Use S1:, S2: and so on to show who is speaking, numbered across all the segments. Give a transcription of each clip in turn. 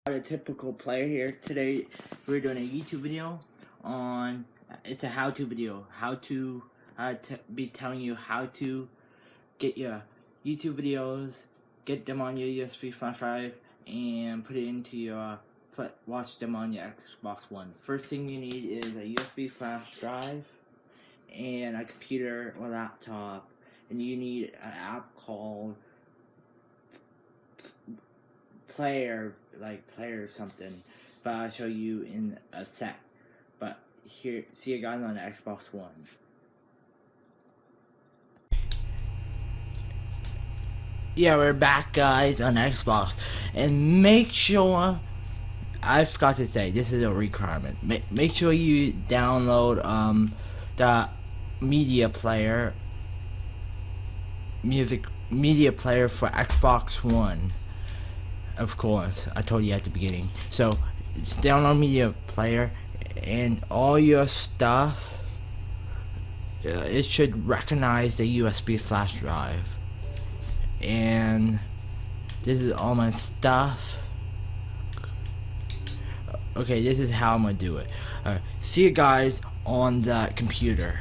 S1: A typical player here. Today we're doing a YouTube video on, it's a how-to video, how to be telling you how to get your YouTube videos, get them on your USB flash drive, and put it into your, watch them on your Xbox One. First thing you need is a USB flash drive and a computer or laptop, and you need an app called player or something, but I'll show you in a sec. But here, see you guys on the Xbox One. Yeah, we're back, guys, on Xbox, and make sure, I forgot to say, this is a requirement. Make sure you download the media player for Xbox One. Of course, I told you at the beginning. So it's download media player, and all your stuff, it should recognize the USB flash drive. And this is all my stuff. Okay, this is how I'm gonna do it. See you guys on the computer.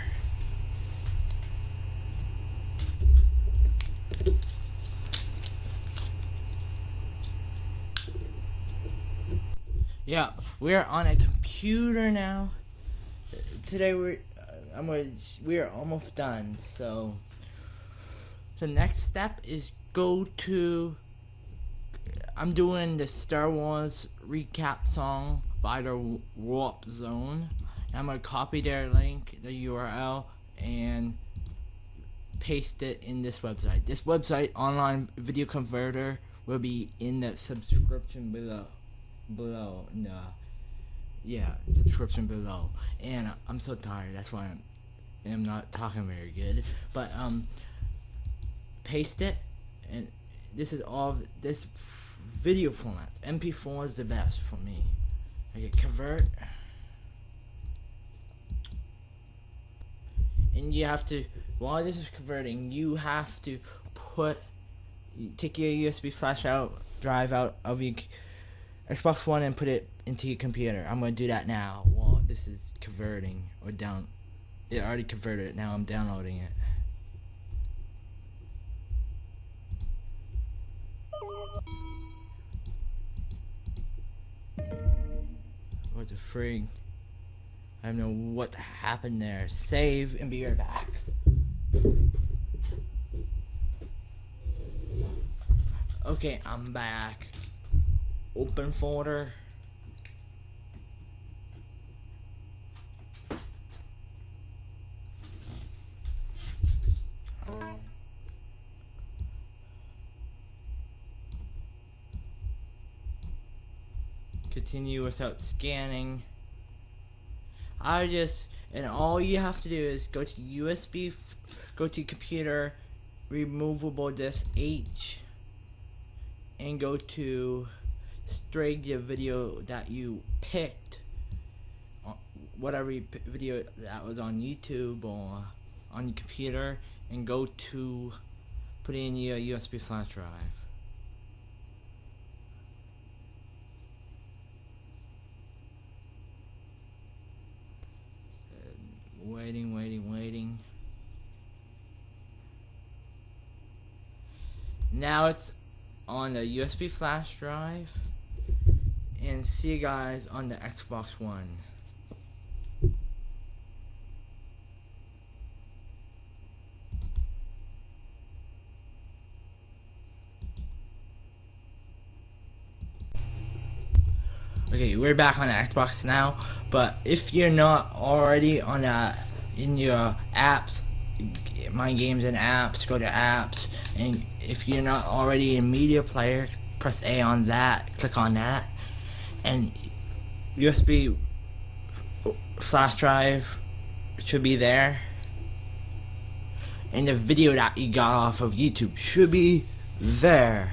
S1: Yeah, we're on a computer now. Today we're almost done. So the next step is go to. I'm doing the Star Wars recap song by the Warp Zone. I'm gonna copy their link, the URL, and paste it in this website. This website, online video converter, will be in the subscription below. Subscription below. And I'm so tired, that's why I'm not talking very good, but paste it, and this is all this video format. MP4 is the best for me. Okay, convert, and you have to, while this is converting, you have to take your USB flash drive out of your Xbox One and put it into your computer. I'm gonna do that now while this is converting, or down. It already converted it. Now I'm downloading it. What the frig? I don't know what happened there. Save and be right back. Okay, I'm back. Open folder. Continue without scanning. And all you have to do is go to USB, go to computer, removable disk H, and go to straight your video that you picked, whatever video that was on YouTube or on your computer, and go to put it in your USB flash drive. Waiting. Now it's on the USB flash drive, and see you guys on the Xbox One. Okay, we're back on the Xbox now, but if you're not already on in your apps, my games and apps, go to apps, and if you're not already in media player, press A on that, click on that, and USB flash drive should be there, and the video that you got off of YouTube should be there.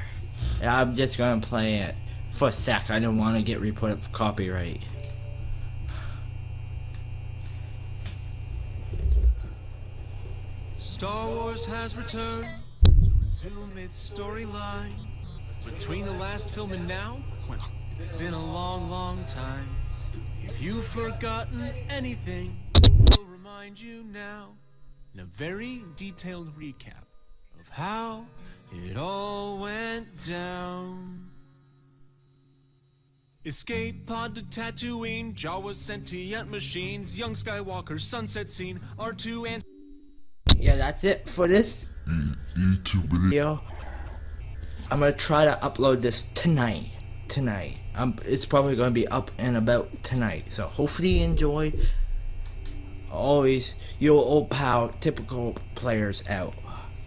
S1: And I'm just gonna play it for a sec. I don't want to get reported for copyright.
S2: Star Wars has returned to resume its storyline. Between the last film and now, well, it's been a long, long time. If you've forgotten anything, we'll remind you now in a very detailed recap of how it all went down. Escape pod to Tatooine, Jawa sentient machines, young Skywalker sunset scene, R2 and...
S1: Yeah, that's it for this video. I'm gonna try to upload this tonight. It's probably gonna be up and about tonight. So hopefully you enjoy. Always, your old pal, typical players out.